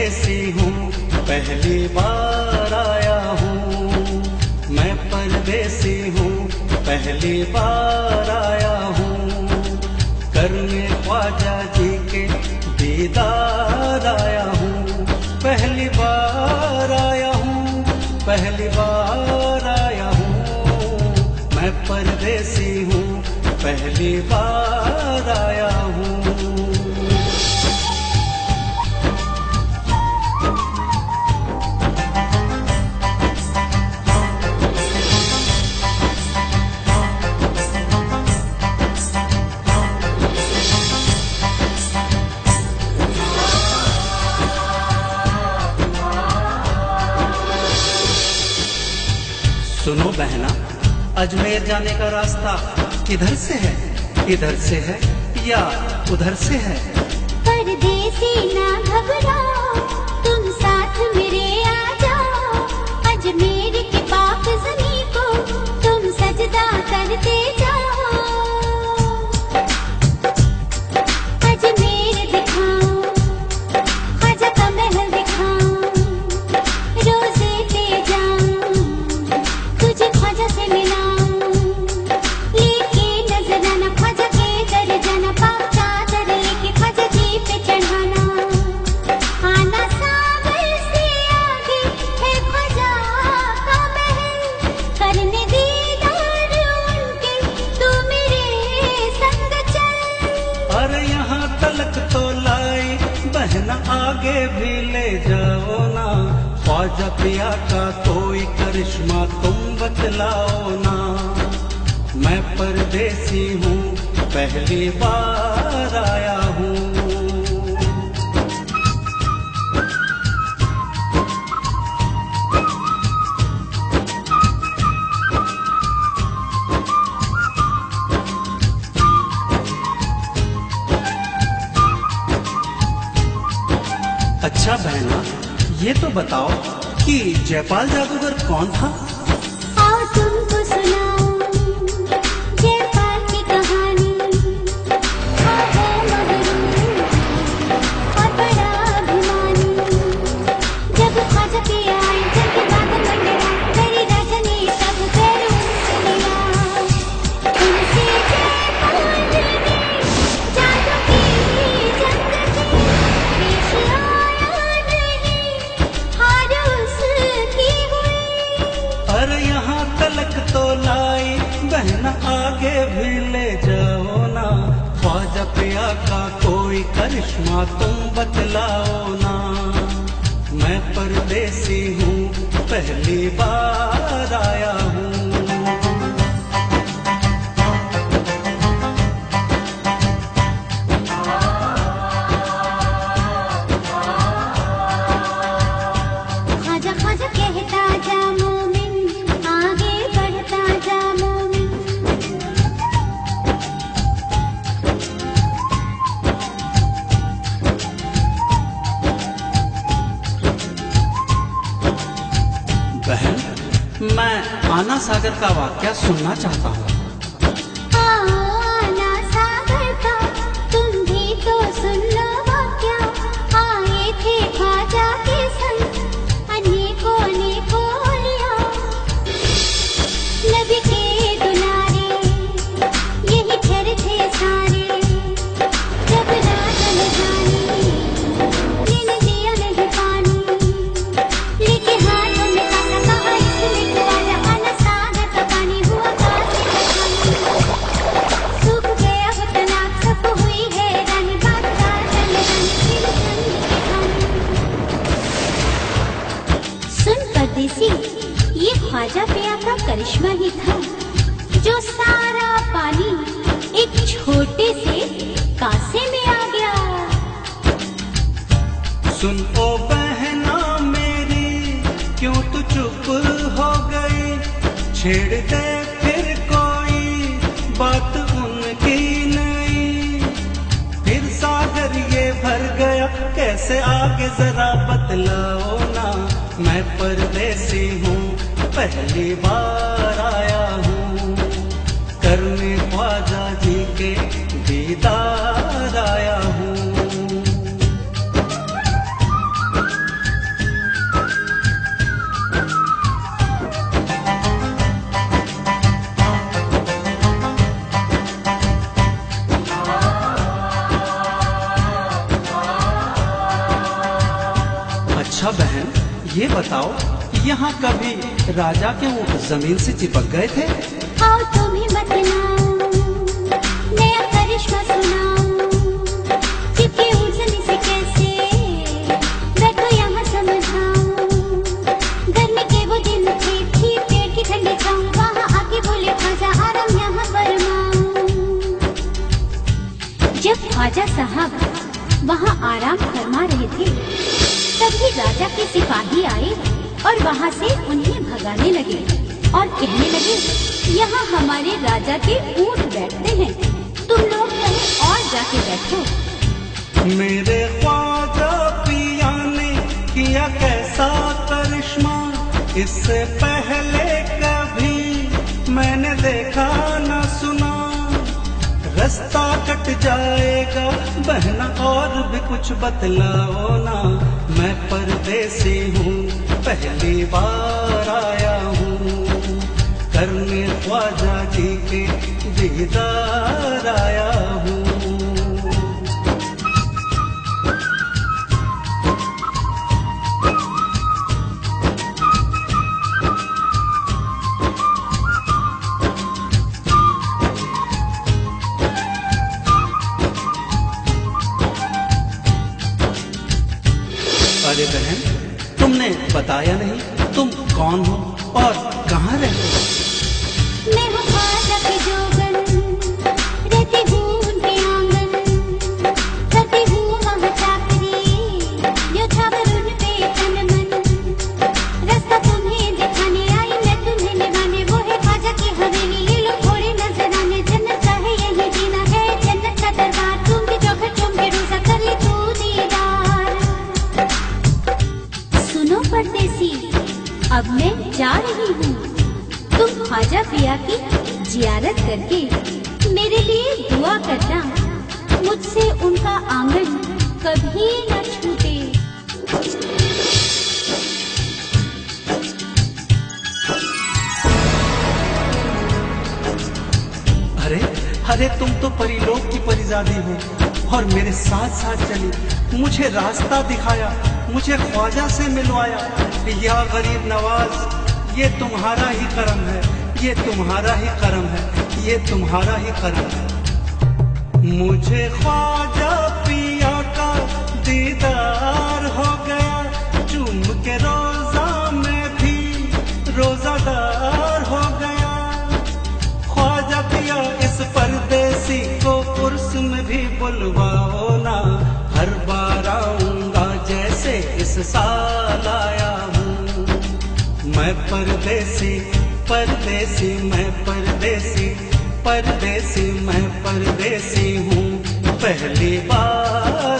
परदेसी हूँ, पहली बार आया हूँ। मैं परदेसी हूँ, पहली बार आया हूँ। करने ख्वाजा जी के दीदार आया हूँ। पहली बार आया हूँ, पहली बार आया हूँ। मैं परदेसी हूँ, पहली बार आया हूँ। सुनो बहना, अजमेर जाने का रास्ता किधर से है? इधर से है या उधर से है? परदेसी ना घबराओ, तुम साथ मेरे आ जाओ। अजमेर के पाक ज़मीं को तुम सजदा करते जाओ। अजमेर दिखाऊं, ख्वाजा का महल दिखाऊं, रोज़े पे जाऊं, तुझे ख्वाजा से मिलाऊं। लेके नजराना ख्वाजा के दर जाना, पाक चादर लेके ख्वाजा जी पे चढ़ाना। आना सागर से आगे है ख्वाजा का महल, करने दीदार उनके तू मेरे संग चल। अरे यहाँ तलक तो लाई बहना, आगे भी ले जाओ ना। ख्वाजा पिया का कोई करिश्मा तुम बतलाओ ना। मैं परदेसी हूँ, पहली बार आया हूँ। अच्छा बहना, ये तो बताओ कि जयपाल जादूगर कौन था? आओ तुमको सुनाऊं जयपाल की कहानी। हाँ है मगरूर और बड़ा अभिमानी। जब ख्वाजा के आए, जब के बादल मंडराए, तेरी राजा ने सब पैर उनसे लिया। उनसे जयपाल ने जादू की जंग की, पेश आया नहीं, हार उसकी हुई। अरे यहाँ तलक तो लाई बहना, आगे भी ले जाओ ना। ख्वाजा पिया का कोई करिश्मा तुम बतलाओ ना। मैं परदेसी हूँ, पहली बार आया हूँ। ख्वाजा ख्वाजा कहता जा मोमिन, आगे बढ़ता जा मोमिन। बहन, मैं आना सागर का वाकया सुनना चाहता हूँ। आना सागर का तुम भी तो सुन लो वाकया। आए थे ख्वाजा के संग अनेकों अनेकों लिया। नबी के दुलारे यही ठहरे थे सारे। जब रात न जानी, लेने दिया नहीं पानी, लेके हाथों में कासा कहा इसमें ख्वाजा। आना सागर का पानी हुआ कासे का पानी। सूख गया वो तलाब, सब हुई हैरानी, बादशाह चंद्रगानी, फिर चंद के खाने। सुन परदेसी, ये ख्वाजा पिया का करिश्मा ही था, जो सारा पानी एक छोटे से कासे में आ गया। सुन ओ बहना मेरी, क्यों तू चुप हो गई? छेड़ दे फिर कोई बात उनकी नहीं। फिर सागर ये भर गया कैसे आगे जरा बतलाओ ना। मैं परदेसी हूँ, पहली बार आया हूँ। करने ख्वाजा जी के दीदार आया हूँ। अच्छा बहन, ये बताओ, यहाँ कभी राजा के ऊँट जमीन से चिपक गए थे? आओ तुम्हें बतलाऊं, नया करिश्मा सुनाऊं, चिपके ऊँट जमीन से कैसे, बैठो यहाँ समझाऊं। गर्मी के वो दिन थे, थी पेट की ठंडी छाऊं, वहाँ आके बोले ख्वाजा आराम यहाँ फरमाऊं। जब ख्वाजा साहब वहाँ आराम फरमा रहे थे, तभी राजा के सिपाही आए और वहाँ से उन्हें भगाने लगे और कहने लगे, यहाँ हमारे राजा के ऊँट बैठते हैं, तुम लोग कहीं और जाके बैठो। मेरे ख्वाजा पिया ने किया कैसा करिश्मा, इससे पहले कभी मैंने देखा न सुना। रास्ता कट जाएगा बहना, और भी कुछ बतलाओ ना, मैं परदेसी हूँ, पहली बार आया हूँ, करने ख्वाजा जी के दीदार आया हूँ। अरे बहन, तुमने बताया नहीं तुम कौन हो और कहाँ रहते हो? मैं हूँ ख्वाजा की जोगन, रहती हूँ उनके आंगन, करती हूँ वहाँ चाकरी, यो छावर उन पे तन मन। रास्ता तुम्हें दिखाने आई, मैं तुम्हें निभाने, वो है ख्वाजा की हवेली, ये लो थोड़े नजराने। जन्नत का है यही जीना है, जन्नत का दरबार, तुम भी चौखट तुम भी रोजा कर ले तू दीदार। सुनो परदेसी, अब मैं जा रही हूँ, तुम ख्वाजा पिया की जियारत करके मेरे लिए दुआ करना, मुझसे उनका आंगन कभी न छूटे। अरे अरे, तुम तो परिलोक की परिजादी हो और मेरे साथ साथ चली, मुझे रास्ता दिखाया, मुझे ख्वाजा से मिलवाया। या गरीब नवाज, ये तुम्हारा ही करम है, ये तुम्हारा ही करम है, ये तुम्हारा ही करम है। मुझे ख्वाजा पिया का दीदार हो गया, चूम के रोजा में भी रोजादार हो गया। ख्वाजा पिया इस परदेसी को उर्स में भी बुलवाओ ना, हर बार आऊंगा जैसे इस साल आया हूँ। मैं परदेसी परदेसी, मैं परदेसी परदेसी, मैं परदेसी हूँ, पहली बार